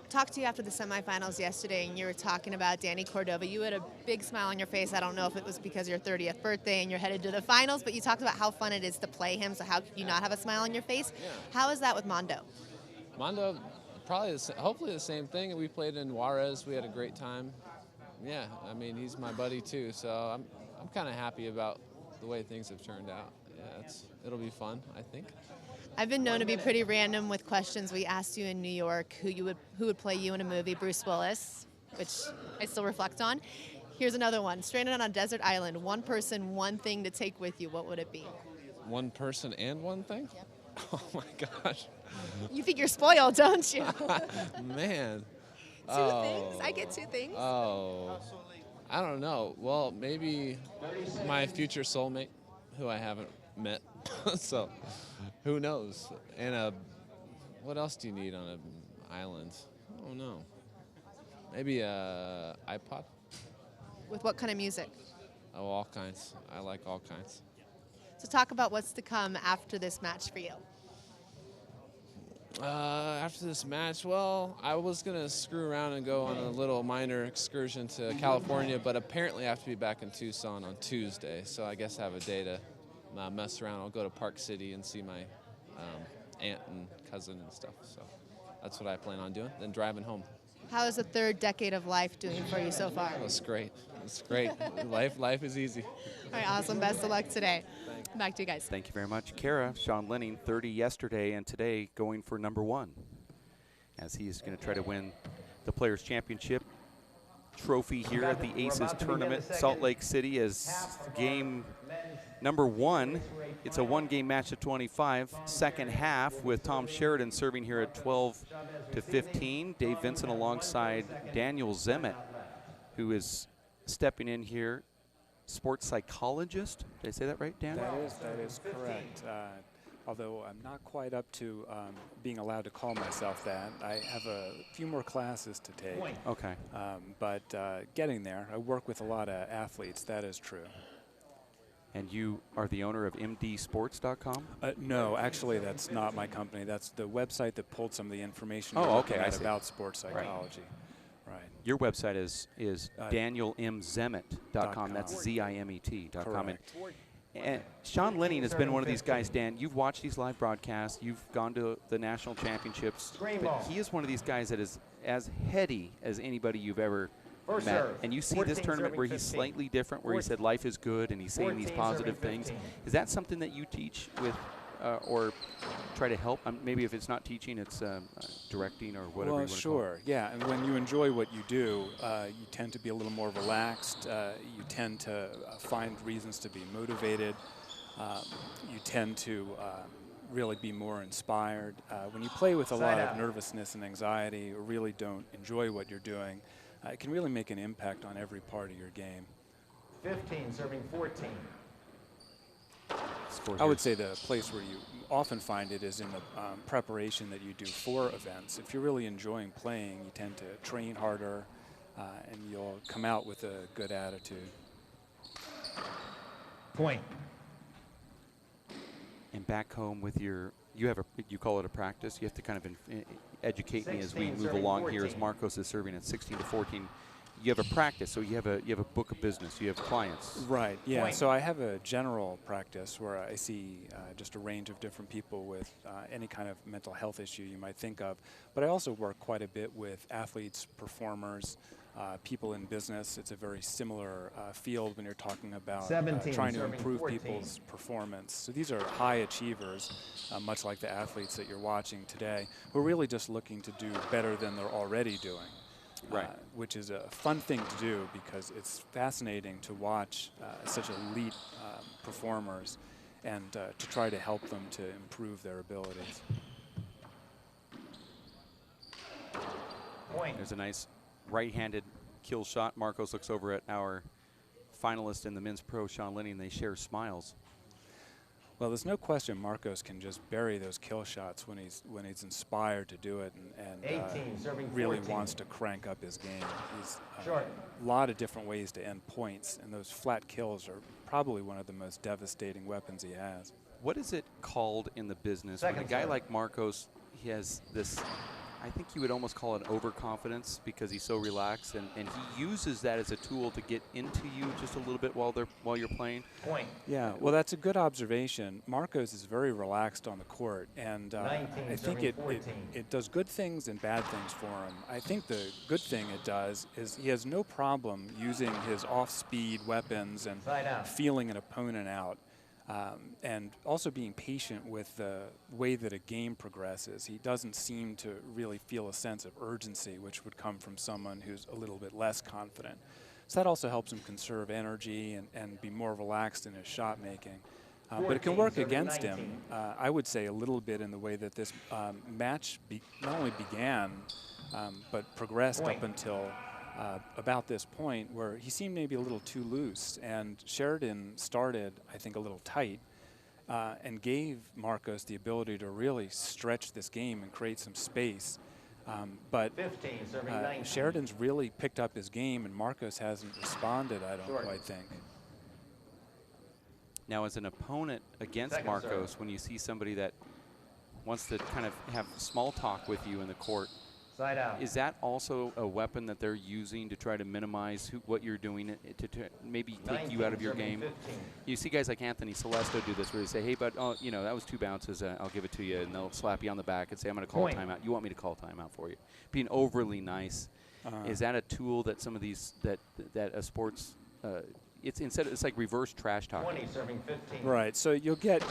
Speaker 4: Talked to you after the semifinals yesterday, and you were talking about Danny Cordova. You had a big smile on your face. I don't know if it was because your 30th birthday and you're headed to the finals, but you talked about how fun it is to play him, so how could you not have a smile on your face?
Speaker 6: Yeah.
Speaker 4: How is that with Mondo?
Speaker 6: Mondo, probably, hopefully the same thing. We played in Juarez. We had a great time. Yeah, he's my buddy too, so I'm kind of happy about the way things have turned out. Yeah, it'll be fun, I think.
Speaker 4: I've been known to be pretty random with questions. We asked you in New York who would play you in a movie. Bruce Willis, which I still reflect on. Here's another one. Stranded on a desert island, one person, one thing to take with you. What would it be?
Speaker 6: One person and one thing?
Speaker 4: Yep.
Speaker 6: Oh my gosh.
Speaker 4: You think you're spoiled, don't you?
Speaker 6: Man.
Speaker 4: Two things? I get two things.
Speaker 6: Oh. I don't know. Well, maybe my future soulmate, who I haven't met. So, who knows? And what else do you need on an island? I don't know. Maybe a iPod?
Speaker 4: With what kind of music?
Speaker 6: Oh, all kinds. I like all kinds.
Speaker 4: So talk about what's to come after this match for you.
Speaker 6: After this match, well, I was going to screw around and go on a little minor excursion to California, but apparently I have to be back in Tucson on Tuesday, so I guess I have a day to mess around. I'll go to Park City and see my aunt and cousin and stuff, so that's what I plan on doing, then driving home.
Speaker 4: How is the third decade of life doing for you so far?
Speaker 6: It's great. It's great. Life is easy.
Speaker 4: All right, awesome. Best of luck today. Back to you guys.
Speaker 1: Thank you very much, Kara. Sean Lenning, 30 yesterday and today going for #1 as he's going to try to win the Players' Championship trophy here at the Aces Tournament, Salt Lake City, as game #1. It's a one-game match of 25. Second half with Tom Sheridan serving here at 12-15. Dave Vincent alongside Daniel Zemet, who is stepping in here. Sports psychologist. Did I say that right, Dan?
Speaker 7: That is correct. Although I'm not quite up to being allowed to call myself that. I have a few more classes to take.
Speaker 1: Okay.
Speaker 7: But getting there. I work with a lot of athletes. That is true.
Speaker 1: And you are the owner of mdsports.com?
Speaker 7: No, actually, that's not my company. That's the website that pulled some of the information about sports psychology. Right.
Speaker 1: Your website is danielmzemet.com. That's Zimet.com. And Sean Lenning has been one of these guys, Dan. You've watched these live broadcasts. You've gone to the national championships. But he is one of these guys that is as heady as anybody you've ever met. And you see this tournament where he's slightly different, where he said life is good and he's saying these positive things. Is that something that you teach with or try to help? Maybe if it's not teaching, it's directing or whatever you want to call it.
Speaker 7: Sure, yeah. And when you enjoy what you do, you tend to be a little more relaxed. You tend to find reasons to be motivated. You tend to really be more inspired. When you play with a lot of nervousness and anxiety or really don't enjoy what you're doing, it can really make an impact on every part of your game.
Speaker 3: 15, serving 14.
Speaker 7: I would say the place where you often find it is in the preparation that you do for events. If you're really enjoying playing, you tend to train harder and you'll come out with a good attitude.
Speaker 3: Point.
Speaker 1: And back home with you call it a practice. You have to kind of educate me as we move along 14. Here as Marcos is serving at 16-14. You have a practice, so you have a book of business. You have clients.
Speaker 7: Right. Yeah. Point. So I have a general practice where I see just a range of different people with any kind of mental health issue you might think of. But I also work quite a bit with athletes, performers, people in business. It's a very similar field when you're talking about trying to improve 14. People's performance. So these are high achievers, much like the athletes that you're watching today, who are really just looking to do better than they're already doing. Right. Which is a fun thing to do because it's fascinating to watch such elite performers and to try to help them to improve their abilities.
Speaker 3: Point.
Speaker 1: There's a nice right-handed kill shot. Marcos looks over at our finalist in the men's pro, Sean Lenning, and they share smiles.
Speaker 7: Well, there's no question Marcos can just bury those kill shots when he's inspired to do it and
Speaker 3: 18,
Speaker 7: really
Speaker 3: 14.
Speaker 7: wants to crank up his game. He's a lot of different ways to end points, and those flat kills are probably one of the most devastating weapons he has.
Speaker 1: What is it called in the business when a guy like Marcos, he has this, I think you would almost call it overconfidence because he's so relaxed, and he uses that as a tool to get into you just a little bit while you're playing?
Speaker 3: Point.
Speaker 7: Yeah, well, that's a good observation. Marcos is very relaxed on the court, and I think it does good things and bad things for him. I think the good thing it does is he has no problem using his off-speed weapons and feeling an opponent out. And also being patient with the way that a game progresses. He doesn't seem to really feel a sense of urgency, which would come from someone who's a little bit less confident. So that also helps him conserve energy and be more relaxed in his shot making. But it can work against him, I would say, a little bit in the way that this match not only began, but progressed up until about this point where he seemed maybe a little too loose, and Sheridan started, I think, a little tight and gave Marcos the ability to really stretch this game and create some space. But
Speaker 3: 15,
Speaker 7: Sheridan's really picked up his game, and Marcos hasn't responded, I don't quite think.
Speaker 1: Now, as an opponent against Marcos, when you see somebody that wants to kind of have small talk with you in the court,
Speaker 3: side out.
Speaker 1: Is that also a weapon that they're using to try to minimize what you're doing to maybe take you out of your game?
Speaker 3: 15.
Speaker 1: You see guys like Anthony Celesto do this where they say, hey, bud, oh, you know, that was 2 bounces. I'll give it to you. And they'll slap you on the back and say, I'm going to call a timeout. You want me to call a timeout for you? Being overly nice. Is that a tool that some of these, that a sports, it's like reverse trash talking.
Speaker 3: 20, serving 15.
Speaker 7: Right. So you'll get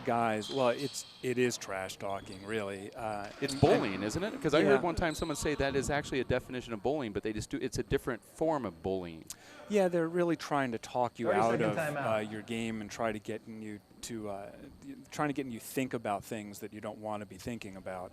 Speaker 7: guys. Well, it is trash talking, really.
Speaker 1: It's bullying, isn't it? Because I heard one time someone say that is actually a definition of bullying, but they just do. It's a different form of bullying.
Speaker 7: Yeah, they're really trying to talk you out of your game and try to get you to think about things that you don't want to be thinking about.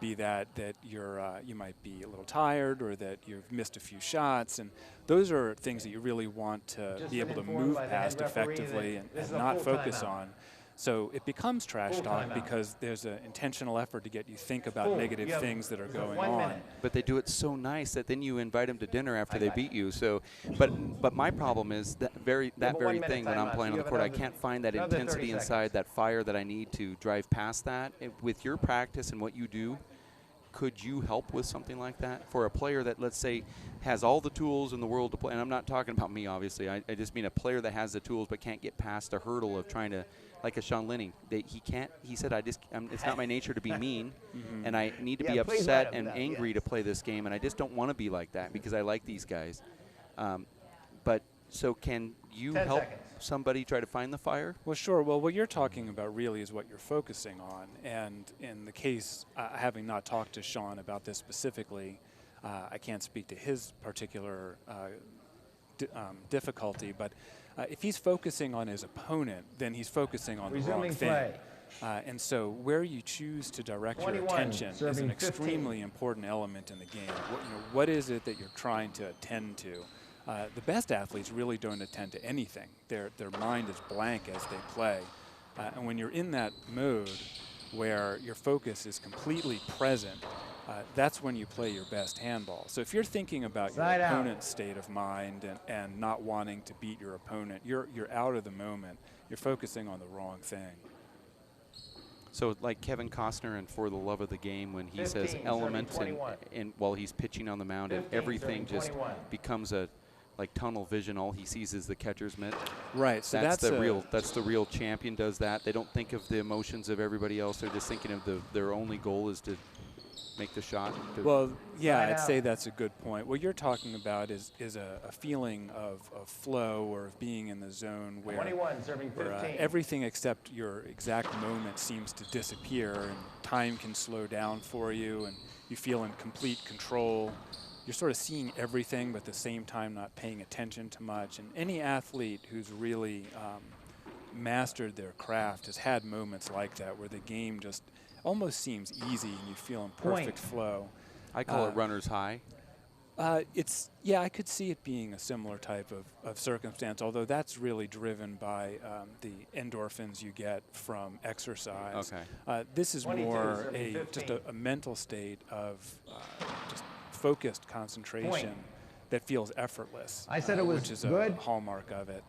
Speaker 7: Be that you might be a little tired or that you've missed a few shots, and those are things that you really want to be able to move past effectively and not focus on. So it becomes trash talk because there's an intentional effort to get you think about negative things that are going on.
Speaker 1: But they do it so nice that then you invite them to dinner after they beat you. So, but my problem is that very thing when I'm playing on the court, I can't find that intensity inside, that fire that I need to drive past that. With your practice and what you do, could you help with something like that for a player that, let's say, has all the tools in the world to play? And I'm not talking about me, obviously. I just mean a player that has the tools but can't get past the hurdle of trying to, like a Sean Linning. He can't. He said, it's not my nature to be mean, and I need to be upset and angry to play this game, and I just don't want to be like that because I like these guys. But so can you help somebody try to find the fire?
Speaker 7: Well, sure. Well, what you're talking about really is what you're focusing on. And in the case, having not talked to Sean about this specifically, I can't speak to his particular difficulty, but if he's focusing on his opponent, then he's focusing on the wrong thing. And so where you choose to direct your attention is an extremely important element in the game. What is it that you're trying to attend to? The best athletes really don't attend to anything. Their mind is blank as they play. And when you're in that mode where your focus is completely present, that's when you play your best handball. So if you're thinking about your opponent's state of mind and not wanting to beat your opponent, you're out of the moment. You're focusing on the wrong thing.
Speaker 1: So like Kevin Costner and For the Love of the Game, when he says element and while he's pitching on the mound, and everything just becomes a like tunnel vision, all he sees is the catcher's mitt.
Speaker 7: Right. So that's
Speaker 1: the real champion does that. They don't think of the emotions of everybody else. They're just thinking of their only goal is to make the shot.
Speaker 7: Well, yeah, I'd say that's a good point. What you're talking about is a feeling of flow or of being in the zone where,
Speaker 3: 21, serving 15.
Speaker 7: Everything except your exact moment seems to disappear, and time can slow down for you, and you feel in complete control. You're sort of seeing everything, but at the same time not paying attention to much. And any athlete who's really mastered their craft has had moments like that where the game just almost seems easy and you feel in perfect flow.
Speaker 1: I call it runner's high.
Speaker 7: Yeah, I could see it being a similar type of circumstance, although that's really driven by the endorphins you get from exercise.
Speaker 1: Okay.
Speaker 7: This is more just a mental state of just focused concentration that feels effortless.
Speaker 3: I said it was
Speaker 7: which is
Speaker 3: good.
Speaker 7: A hallmark of it.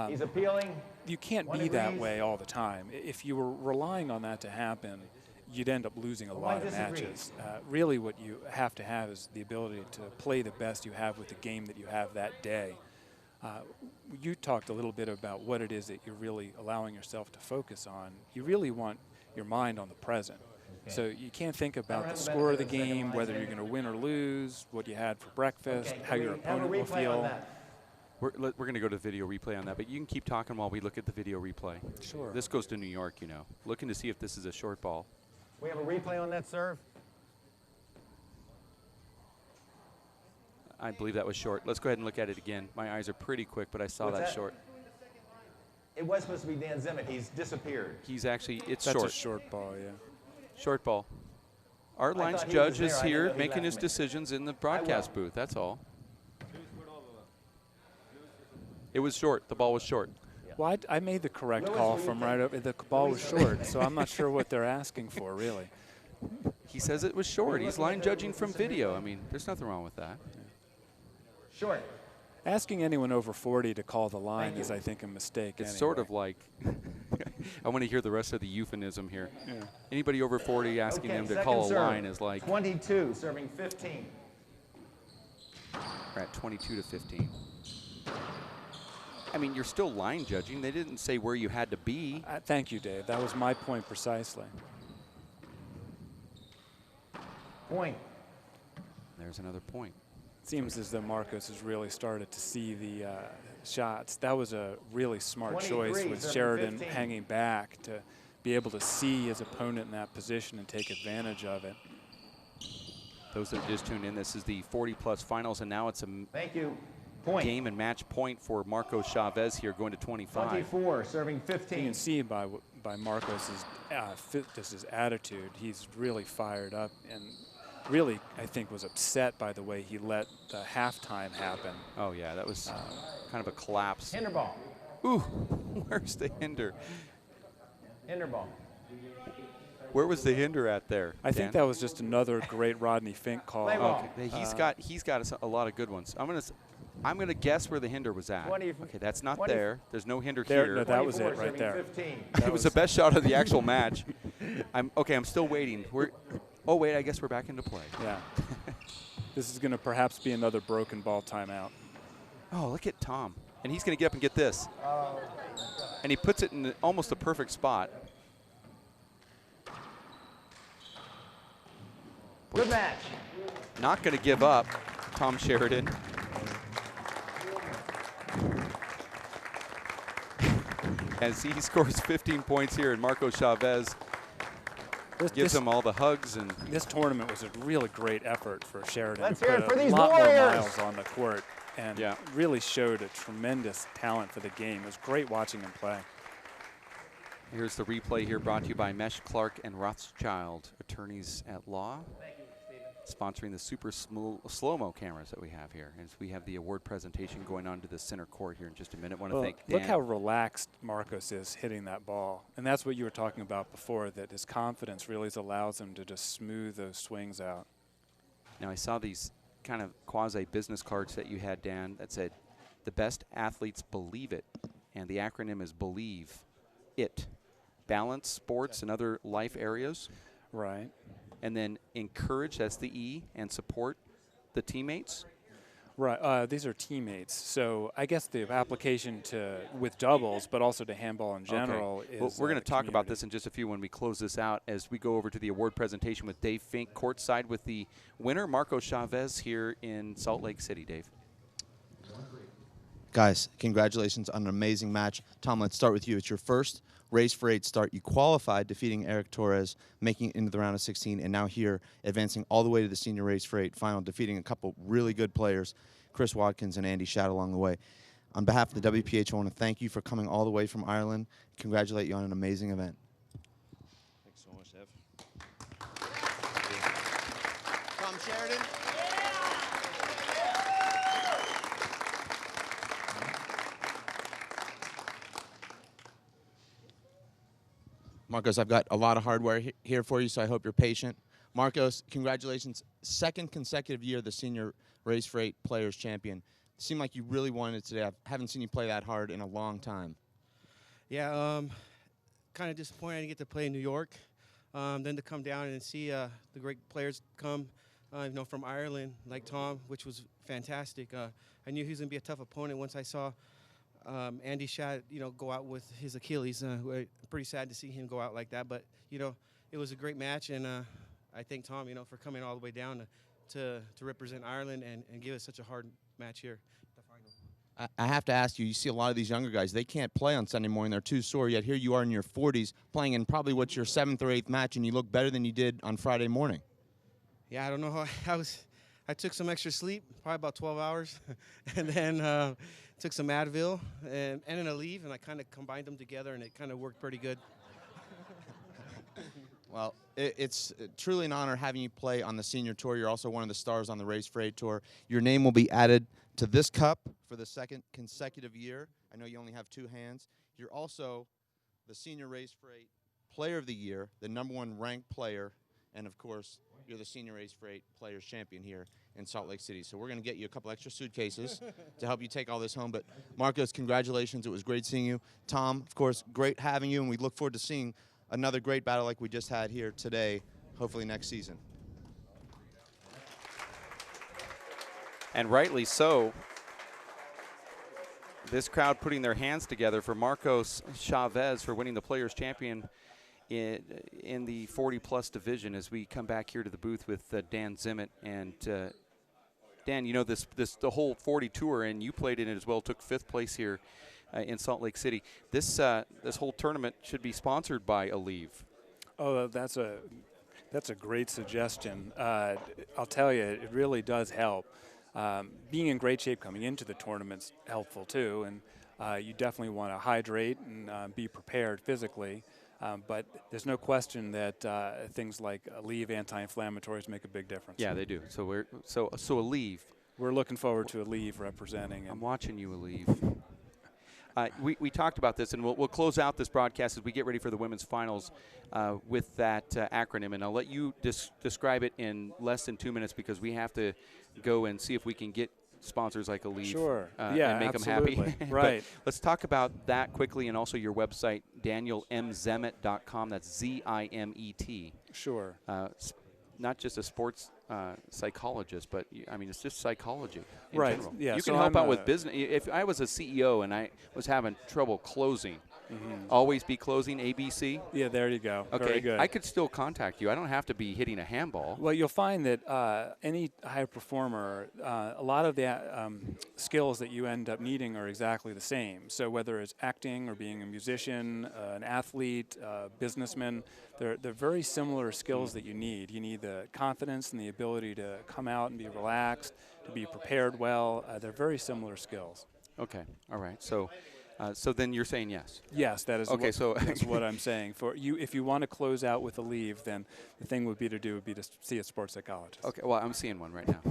Speaker 3: He's appealing.
Speaker 7: You can't be that way all the time. If you were relying on that to happen, you'd end up losing a lot of matches. Really what you have to have is the ability to play the best you have with the game that you have that day. You talked a little bit about what it is that you're really allowing yourself to focus on. You really want your mind on the present. Okay. So you can't think about the score of the game, whether you're going to win or lose, what you had for breakfast, how your opponent will feel.
Speaker 1: We're going to go to video replay on that, but you can keep talking while we look at the video replay.
Speaker 7: Sure.
Speaker 1: This goes to New York, you know. Looking to see if this is a short ball.
Speaker 3: We have a replay on that serve.
Speaker 1: I believe that was short. Let's go ahead and look at it again. My eyes are pretty quick, but I saw that short.
Speaker 3: It was supposed to be Dan Zimmett. He's disappeared.
Speaker 1: He's actually, it's
Speaker 7: That's
Speaker 1: short.
Speaker 7: a short ball, yeah.
Speaker 1: Short ball. Art Line's judge is here making his decisions in the broadcast booth. That's all. It was short. The ball was short.
Speaker 7: Well, I made the correct call from right over. The ball was short, so I'm not sure what they're asking for, really.
Speaker 1: He says it was short. He's line judging from video. I mean, there's nothing wrong with that.
Speaker 3: Short.
Speaker 7: Asking anyone over 40 to call the line is, I think, a mistake.
Speaker 1: It's sort of like, I want to hear the rest of the euphemism here. Yeah. Anybody over 40 asking them to call a line is like.
Speaker 3: 22, serving 15.
Speaker 1: We're at 22 to 15. I mean, you're still line judging. They didn't say where you had to be.
Speaker 7: Thank you, Dave. That was my point precisely.
Speaker 3: Point.
Speaker 1: There's another point.
Speaker 7: Seems as though Marcos has really started to see the shots. That was a really smart choice with Sheridan 15. Hanging back to be able to see his opponent in that position and take advantage of it.
Speaker 1: Those that just tuned in, this is the 40-plus finals, and now it's a game and match point for Marcos Chavez here, going to 25.
Speaker 3: 24, serving 15.
Speaker 7: You can see by Marcos's his attitude, he's really fired up and really, I think, was upset by the way he let the halftime happen.
Speaker 1: Oh, yeah, that was kind of a collapse.
Speaker 3: Hinder ball.
Speaker 1: Ooh, where's the hinder?
Speaker 3: Hinder ball.
Speaker 1: Where was the hinder at there?
Speaker 7: I think that was just another great Rodney Fink call.
Speaker 1: Okay, he's got a lot of good ones. I'm gonna guess where the hinder was at. Okay, that's not there. There's no hinder here.
Speaker 7: No, that was it right there.
Speaker 1: It was the best shot of the actual match. I'm still waiting. Oh, wait, I guess we're back into play.
Speaker 7: Yeah. This is going to perhaps be another broken ball timeout.
Speaker 1: Oh, look at Tom. And he's going to get up and get this. And he puts it in almost a perfect spot.
Speaker 3: Good match.
Speaker 1: Not going to give up, Tom Sheridan. As he scores 15 points here, and Marco Chavez gives him all the hugs. And
Speaker 7: this tournament was a really great effort for Sheridan.
Speaker 3: Let's
Speaker 7: to
Speaker 3: hear it
Speaker 7: put
Speaker 3: for these
Speaker 7: a lot
Speaker 3: Warriors.
Speaker 7: more miles on the court and really showed a tremendous talent for the game. It was great watching him play.
Speaker 1: Here's the replay here, brought to you by Mesh, Clark, and Rothschild, attorneys at law. Sponsoring the super slow-mo cameras that we have here. As we have the award presentation going on to the center court here in just a minute. Want to thank Dan.
Speaker 7: Look how relaxed Marcos is hitting that ball. And that's what you were talking about before, that his confidence really allows him to just smooth those swings out.
Speaker 1: Now I saw these kind of quasi-business cards that you had, Dan, that said, the best athletes believe it. And the acronym is BELIEVE IT. Balance sports and other life areas.
Speaker 7: Right.
Speaker 1: And then encourage, that's the E, and support the teammates.
Speaker 7: Right, these are teammates. So I guess the application with doubles, but also to handball in general is
Speaker 1: well, we're going to talk about this in just a few when we close this out as we go over to the award presentation with Dave Fink courtside with the winner, Marco Chavez, here in Salt Lake City. Dave.
Speaker 8: Guys, congratulations on an amazing match. Tom, let's start with you. It's your first race for 8 start. You qualified, defeating Eric Torres, making it into the round of 16, and now here advancing all the way to the senior race for 8 final, defeating a couple really good players, Chris Watkins and Andy Shadd along the way. On behalf of the WPH, I want to thank you for coming all the way from Ireland. Congratulate you on an amazing event.
Speaker 9: Thanks so much, Dev.
Speaker 8: Tom Sheridan. Marcos, I've got a lot of hardware here for you, so I hope you're patient. Marcos, congratulations. 2nd consecutive year the senior race for 8 players champion. It seemed like you really wanted it today. I haven't seen you play that hard in a long time.
Speaker 10: Yeah, kind of disappointed I didn't get to play in New York. Then to come down and see the great players come, from Ireland, like Tom, which was fantastic. I knew he was going to be a tough opponent once I saw Andy Shadd, go out with his Achilles. Pretty sad to see him go out like that, but it was a great match, and I thank Tom, for coming all the way down to represent Ireland and give us such a hard match here. The final.
Speaker 8: I have to ask you, you see a lot of these younger guys, they can't play on Sunday morning, they're too sore, yet here you are in your 40s playing in probably what's your 7th or 8th match, and you look better than you did on Friday morning.
Speaker 10: Yeah, I don't know how I took some extra sleep, probably about 12 hours, and then took some Advil and an Aleve, and I kind of combined them together, and it kind of worked pretty good.
Speaker 8: Well, it's truly an honor having you play on the senior tour. You're also one of the stars on the Race for 8 tour. Your name will be added to this cup for the 2nd consecutive year. I know you only have 2 hands. You're also the senior Race for 8 player of the year, the #1 ranked player, and of course, you're the senior Race for 8 players champion here in Salt Lake City. So we're going to get you a couple extra suitcases to help you take all this home. But Marcos, congratulations. It was great seeing you. Tom, of course, great having you, and we look forward to seeing another great battle like we just had here today, hopefully next season.
Speaker 1: And rightly so. This crowd putting their hands together for Marcos Chavez for winning the Players Champion in the 40-plus division as we come back here to the booth with Dan Zimmett. And Dan, the whole 40 tour, and you played in it as well, took 5th place here in Salt Lake City. This whole tournament should be sponsored by Aleve.
Speaker 7: Oh, that's a great suggestion. I'll tell you, it really does help. Being in great shape coming into the tournament's helpful too, and you definitely want to hydrate and be prepared physically. But there's no question that things like Aleve anti-inflammatories make a big difference.
Speaker 1: Yeah, they do. So Aleve.
Speaker 7: We're looking forward to Aleve representing.
Speaker 1: I'm watching you, Aleve. We talked about this, and we'll close out this broadcast as we get ready for the women's finals with that acronym. And I'll let you describe it in less than 2 minutes because we have to go and see if we can get sponsors like Aleve
Speaker 7: yeah,
Speaker 1: and make
Speaker 7: absolutely.
Speaker 1: them happy.
Speaker 7: Right.
Speaker 1: Let's talk about that quickly, and also your website, danielmzemet.com. That's Z-I-M-E-T.
Speaker 7: Sure.
Speaker 1: not just a sports psychologist, but I mean, it's just psychology in
Speaker 7: Right.
Speaker 1: general.
Speaker 7: Yeah.
Speaker 1: You
Speaker 7: so
Speaker 1: can help
Speaker 7: I'm
Speaker 1: out with business. If I was a CEO and I was having trouble closing, always be closing ABC.
Speaker 7: Yeah, there you go.
Speaker 1: Okay,
Speaker 7: Very good.
Speaker 1: I could still contact you. I don't have to be hitting a handball.
Speaker 7: Well, you'll find that any high performer, a lot of the skills that you end up needing are exactly the same. So whether it's acting or being a musician, an athlete, businessman, they're very similar skills that you need. You need the confidence and the ability to come out and be relaxed, to be prepared well. They're very similar skills.
Speaker 1: Okay, all right. So, so then you're saying yes?
Speaker 7: Yes, that is.
Speaker 1: Okay, so
Speaker 7: that's what I'm saying. For you, if you want to close out with a leave, then the thing would be to see a sports psychologist.
Speaker 1: Okay, well, I'm seeing one right now.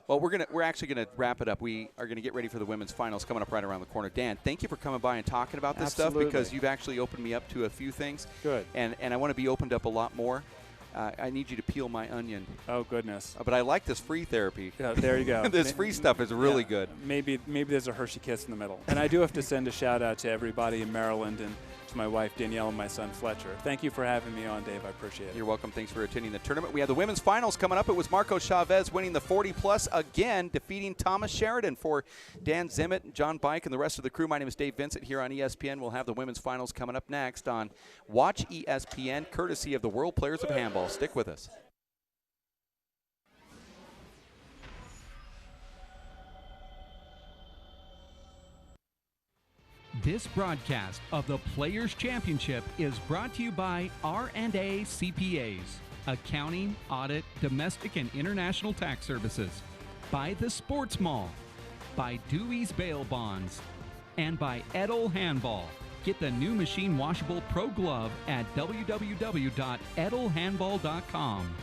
Speaker 1: Well, we're actually gonna wrap it up. We are gonna get ready for the women's finals coming up right around the corner. Dan, thank you for coming by and talking about this stuff, because you've actually opened me up to a few things.
Speaker 7: Good.
Speaker 1: And I want to be opened up a lot more. I need you to peel my onion.
Speaker 7: Oh goodness!
Speaker 1: But I like this free therapy.
Speaker 7: Yeah, there you go.
Speaker 1: This free stuff is really good.
Speaker 7: Maybe there's a Hershey Kiss in the middle. And I do have to send a shout out to everybody in Maryland and to my wife Danielle and my son Fletcher. Thank you for having me on, Dave. I appreciate it.
Speaker 1: You're welcome. Thanks for attending the tournament. We have the women's finals coming up. It was Marco Chavez winning the 40+ again, defeating Thomas Sheridan. For Dan Zimmett, John Bike, and the rest of the crew, my name is Dave Vincent here on ESPN. We'll have the women's finals coming up next on Watch ESPN, courtesy of the World Players of Handball. Stick with us.
Speaker 11: This broadcast of the Players Championship is brought to you by R&A CPAs, accounting, audit, domestic and international tax services, by the Sports Mall, by Dewey's Bail Bonds, and by Edel Handball. Get the new machine washable Pro Glove at www.edelhandball.com.